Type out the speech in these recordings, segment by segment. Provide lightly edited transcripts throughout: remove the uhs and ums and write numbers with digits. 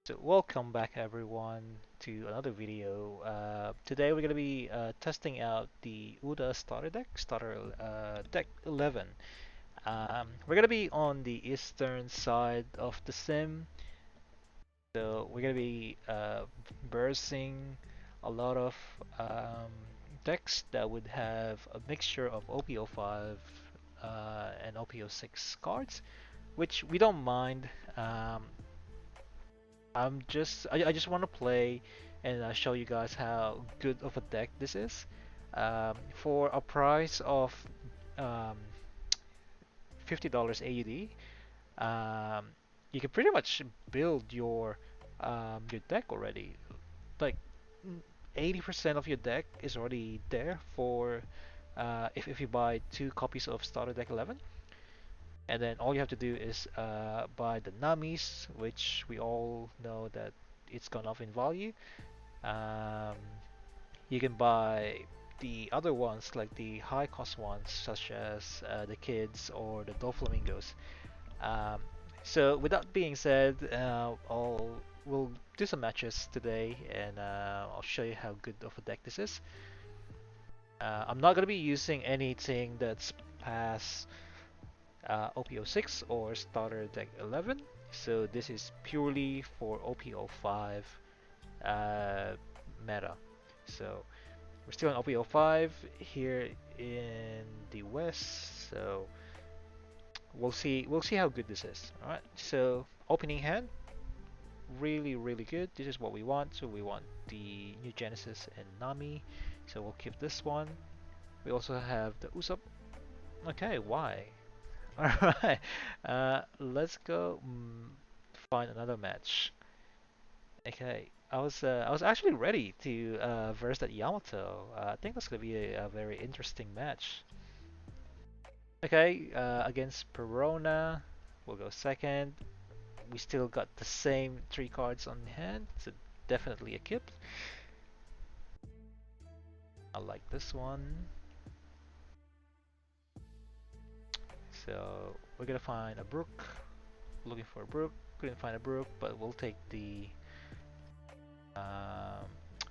So welcome back everyone to another video. Today we're gonna be testing out the UTA Starter Deck, Starter Deck 11. We're gonna be on the eastern side of the sim, so we're gonna be versing a lot of um, decks that would have a mixture of OP-05 and OP-06 cards, which we don't mind. Um, I just want to play and show you guys how good of a deck this is. For a price of um, $50 AUD, um, you can pretty much build your deck already. Like 80% of your deck is already there for if you buy two copies of Starter Deck 11. And then all you have to do is buy the Namis, which we all know that it's gone up in value. Um, you can buy the other ones, like the high cost ones, such as the kids or the Doflamingos. Um, so with that being said, we'll do some matches today, and I'll show you how good of a deck this is. I'm not gonna be using anything that's past OP-06 or Starter Deck 11, so this is purely for OP-05 meta. So we're still on OP-05 here in the West, so we'll see how good this is. All right. So opening hand, really good. This is what we want. So we want the New Genesis and Nami. So we'll keep this one. We also have the Usopp. Okay, why? All right. Let's go find another match. Okay, I was actually ready to verse that Yamato. I think that's gonna be a very interesting match. Okay, against Perona, we'll go second. We still got the same three cards on hand, so definitely a kip. I like this one. So we're gonna find a Brook. Looking for a Brook. Couldn't find a Brook, but um,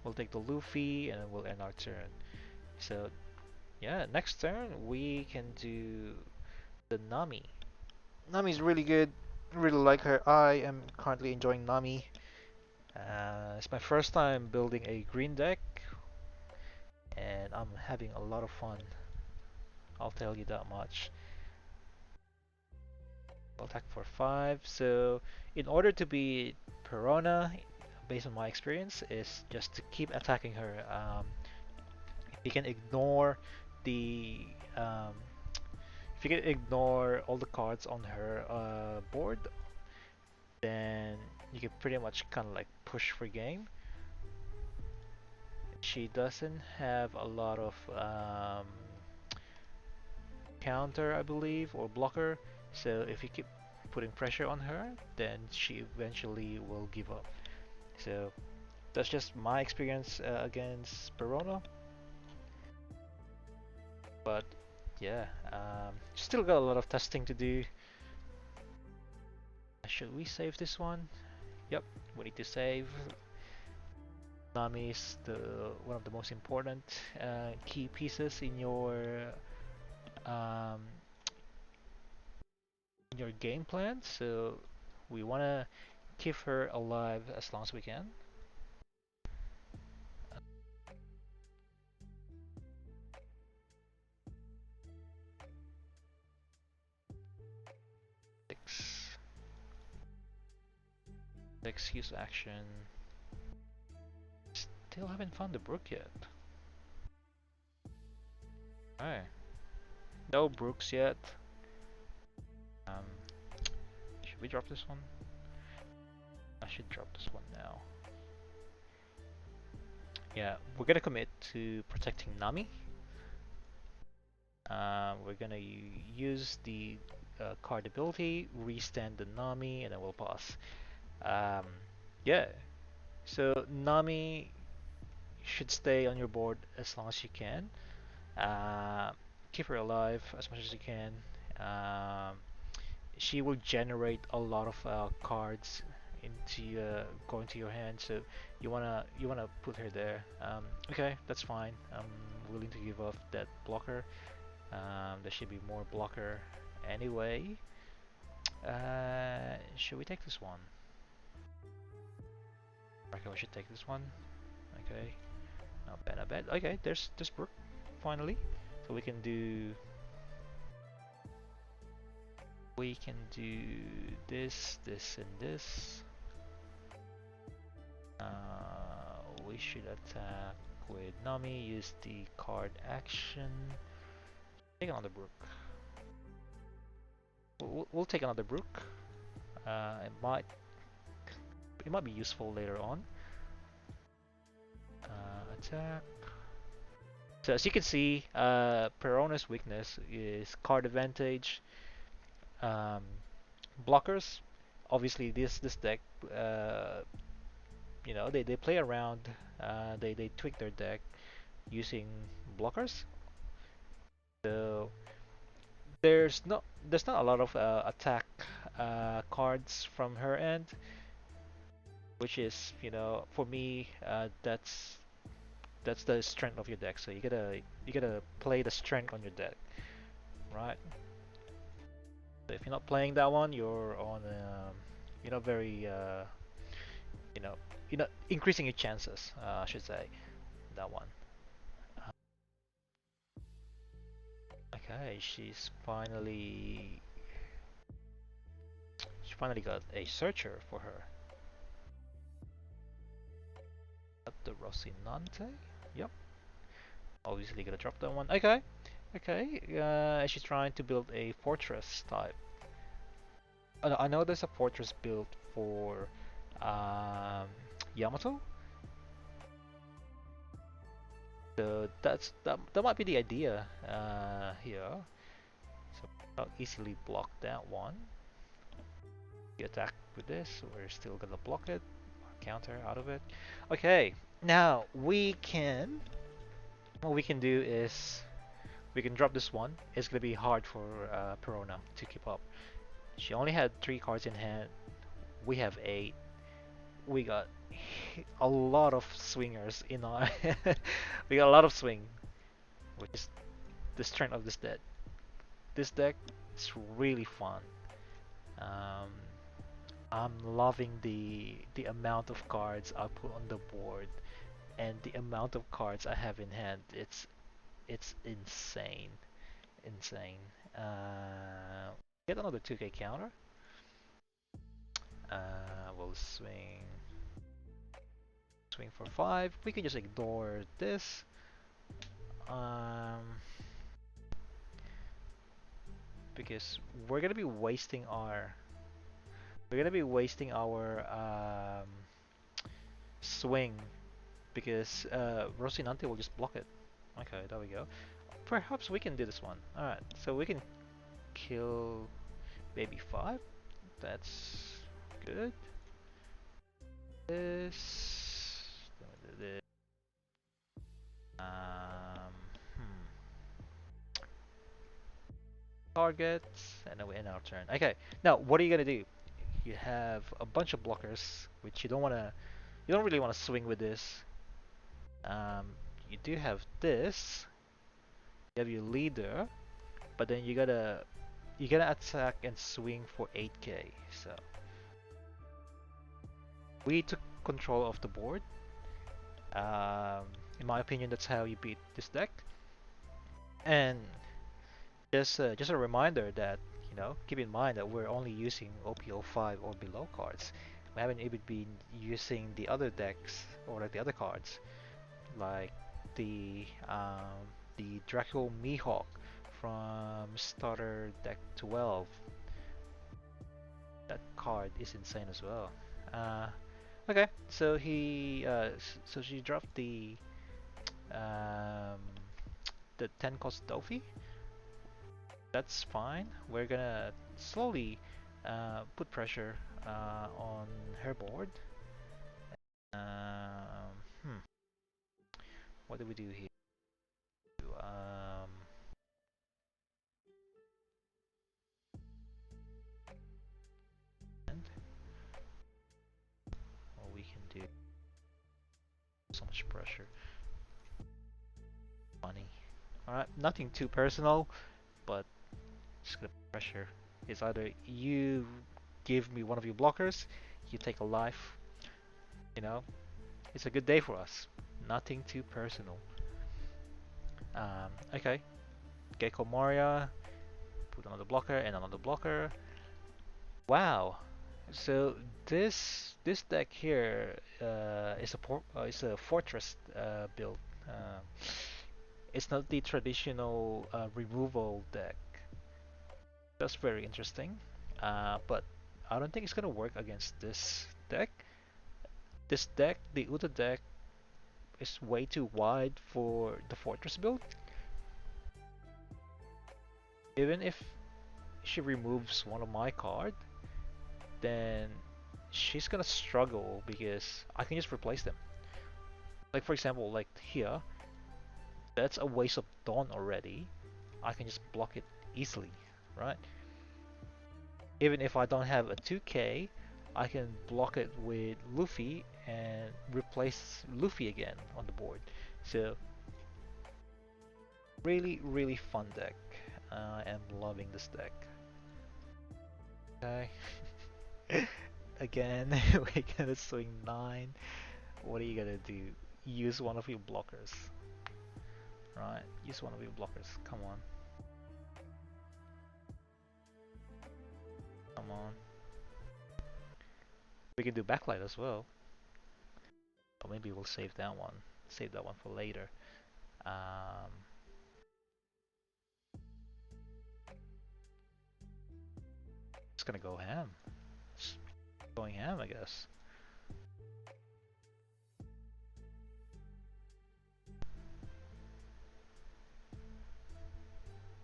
we'll take the Luffy, and then we'll end our turn. So yeah, next turn we can do the Nami. Nami's really good. Really like her. I am currently enjoying Nami. It's my first time building a green deck, and I'm having a lot of fun. I'll tell you that much. I'll attack for 5. So, in order to beat Perona, based on my experience, is just to keep attacking her. If you can ignore the um, if you can ignore all the cards on her board, then you can pretty much kind of like push for game. She doesn't have a lot of counter, I believe, or blocker. So if you keep putting pressure on her, then she eventually will give up. So that's just my experience against Perona. But yeah, still got a lot of testing to do. Should we save this one? Yep, we need to save. Nami is one of the most important key pieces um, in your game plan. So we want to keep her alive as long as we can. Six. Excuse action. Still haven't found the brook yet. Alright. No brooks yet. Um, should we drop this one? I should drop this one now. Yeah, we're gonna commit to protecting Nami. We're gonna use the card ability, restand the Nami, and then we'll pass. Um, yeah, so Nami should stay on your board as long as you can. Uh, Keep her alive as much as you can. She will generate a lot of cards go into your hand. So you wanna put her there. Okay, that's fine. I'm willing to give off that blocker. There should be more blocker anyway. Should we take this one? I reckon we should take this one. Okay, not bad, not bad. Okay, there's Brook finally. So we can do this, this, and this. We should attack with Nami. Use the card action. Take another Brook. We'll take another Brook. It might be useful later on. Attack. So as you can see, Perona's weakness is card advantage. Um, Blockers. Obviously, this deck, they play around. They tweak their deck using blockers. So there's not a lot of attack cards from her end, which is for me that's the strength of your deck. So you gotta play the strength on your deck, right? So if you're not playing that one, you're not very you know you're not increasing your chances. I should say that one. Uh, okay, she finally got a searcher for her. Got the Rocinante. Yep. Obviously gonna drop that one. Okay. Okay. She's trying to build a fortress type. I know there's a fortress built for um, Yamato. So that might be the idea here. So I'll easily block that one. You attack with this, we're still gonna block it. Counter out of it. Okay, now what we can do is we can drop this one. It's gonna be hard for Perona to keep up. She only had 3 cards in hand. We have 8. We got a lot of swingers in our. We got a lot of swing, which is the strength of this deck. This deck is really fun. Um, I'm loving the amount of cards I put on the board and the amount of cards I have in hand. It's insane, insane. Get another 2K counter. We'll swing for 5. We can just ignore this. Because we're gonna be wasting our swing because Rocinante will just block it. Okay, there we go. Perhaps we can do this one. Alright, so we can kill baby 5. That's good. This. This. Targets, and then we end our turn. Okay, now what are you gonna do? You have a bunch of blockers, which you don't really want to swing with this. You do have this. You have your leader, but then you gotta attack and swing for 8k. So we took control of the board. In my opinion, that's how you beat this deck. And just a reminder that keep in mind that we're only using OP-05 or below cards. We haven't even been using the other decks or like the other cards, like the Draco Mihawk from Starter Deck 12. That card is insane as well. Okay, so she dropped um, the 10 cost Dofi. That's fine. We're gonna slowly put pressure on her board. Um, hmm. What do we do here? Um, and Dude, so much pressure. Funny. Alright, nothing too personal, but just gonna pressure. It's either you give me one of your blockers, you take a life, you know, it's a good day for us. Nothing too personal. Okay, Gecko Moria, put another blocker and another blocker. Wow. So this deck here is a fortress build. Uh, it's not the traditional removal deck. That's very interesting. But I don't think it's gonna work against this deck. This deck, the UTA deck, is way too wide for the fortress build. Even if she removes one of my card, then she's gonna struggle because I can just replace them. Like for example, like here, that's a waste of Dawn already. I can just block it easily, right? Even if I don't have a 2K, I can block it with Luffy and replace Luffy again on the board. So really, really fun deck. I am loving this deck. Okay. Again, we're gonna swing 9. What are you gonna do? Use one of your blockers. Right, use one of your blockers. Come on. Come on. We can do backlight as well. But maybe we'll save that one. Save that one for later. Um, just gonna go ham. Just going ham, I guess.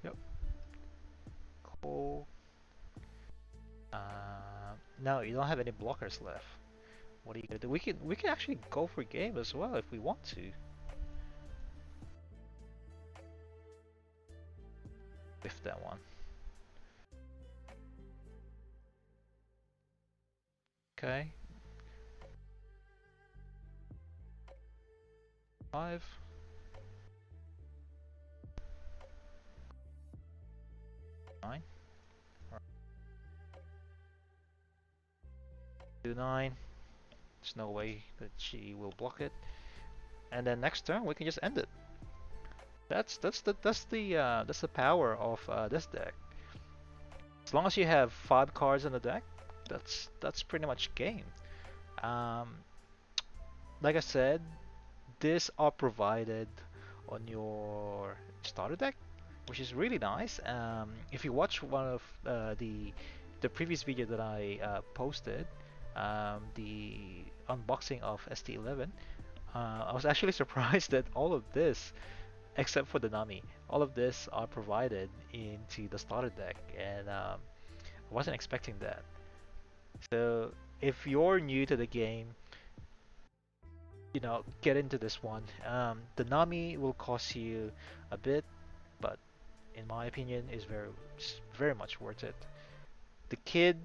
Yep. Cool. No, you don't have any blockers left. What are you gonna do? We can actually go for game as well if we want to. With that one. Okay. 5. 9. Do 9. There's no way that she will block it. And then next turn we can just end it. That's the power of this deck. As long as you have 5 cards in the deck, that's pretty much game. Um, like I said, these are provided on your starter deck, which is really nice. If you watch one of the previous video that I posted, the unboxing of ST11, I was actually surprised that all of this, except for the Nami, all of this are provided into the starter deck, and I wasn't expecting that. So if you're new to the game, get into this one. The Nami will cost you a bit, but in my opinion, is very much worth it. The kid,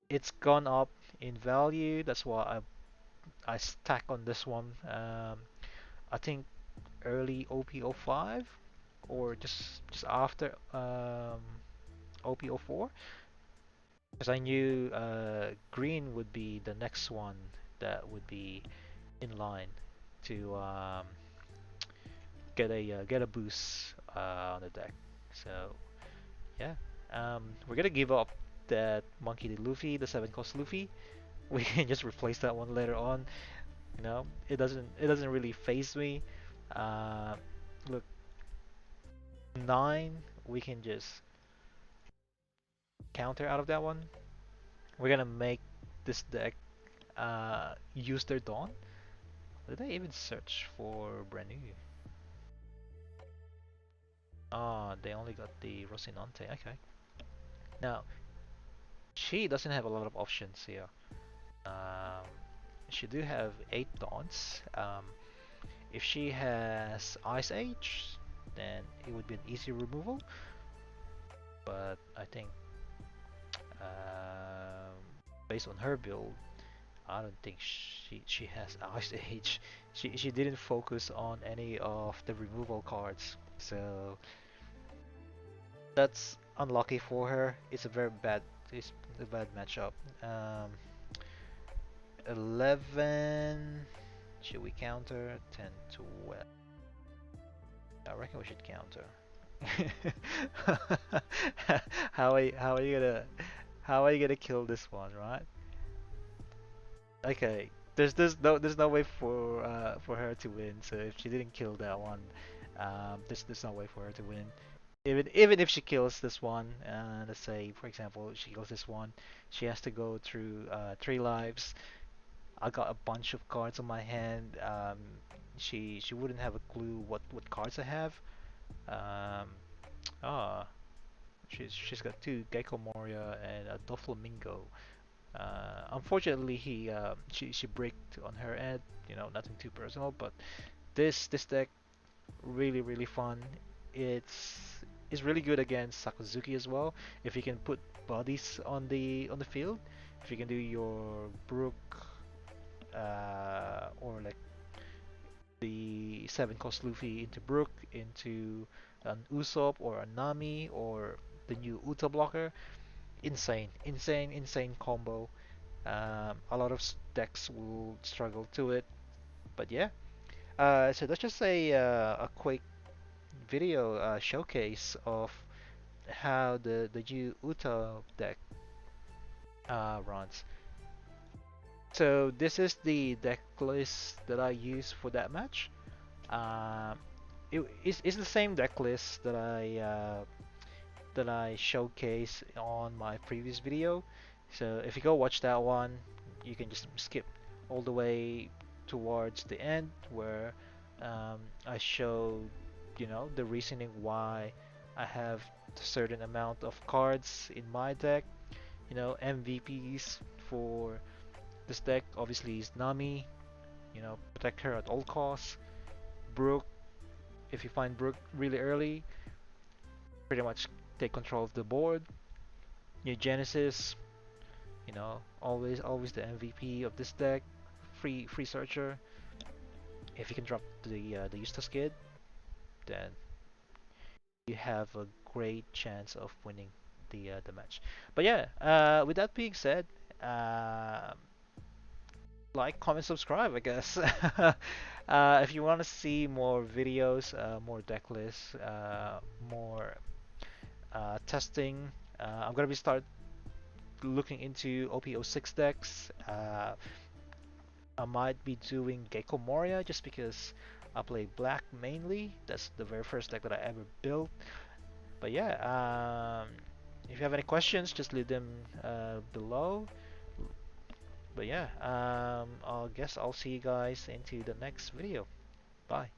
it's gone up in value. That's why I stack on this one. I think early OP-05 or just after OP-04, because I knew green would be the next one that would be in line to get a boost on the deck. So yeah, we're gonna give up that Monkey D. Luffy, the 7 cost Luffy. We can just replace that one later on. It doesn't really phase me. Uh, Look, 9, we can just counter out of that one. We're gonna make this deck use their Dawn. Did I even search for brand new? Oh, they only got the Rocinante. Okay. Now, she doesn't have a lot of options here. Um, she do have 8 Dawns. If she has Ice Age, then it would be an easy removal. But I think, based on her build, I don't think she has Ice Age. She didn't focus on any of the removal cards, so that's unlucky for her. It's a bad matchup. Um, 11. Should we counter? 10, 12. I reckon we should counter. How are you gonna kill this one, right? Okay. There's no way for her to win. So if she didn't kill that one, there's no way for her to win. Even if she kills this one, let's say for example she kills this one, she has to go through 3 lives. I got a bunch of cards on my hand. She wouldn't have a clue what cards I have. Um, ah, she's got two Gecko Moria and a Doflamingo. Unfortunately, she bricked on her end. Nothing too personal, but this deck really fun. It's it's really good against Sakazuki as well. If you can put bodies on the field, if you can do your Brook or like the 7 cost Luffy into Brook into an Usopp or a Nami or the new Uta blocker, insane combo. A lot of decks will struggle to it, but yeah. So that's just a quick video showcase of how the new Uta deck runs. So this is the deck list that I use for that match. Um, it's the same deck list that I showcased on my previous video. So if you go watch that one, you can just skip all the way towards the end where I showed, the reasoning why I have a certain amount of cards in my deck. MVPs for this deck obviously is Nami. Protect her at all costs. Brook, if you find Brook really early, pretty much take control of the board. New Genesis, always the MVP of this deck. Free searcher. If you can drop the Eustace Kid, then you have a great chance of winning the match. But yeah, with that being said, uh, like, comment, subscribe, I guess. If you want to see more videos, more deck lists, more testing, I'm gonna be start looking into OP-06 decks. I might be doing Gecko Moria just because I play black mainly. That's the very first deck that I ever built. But yeah, if you have any questions, just leave them below. But yeah, I guess I'll see you guys into the next video. Bye.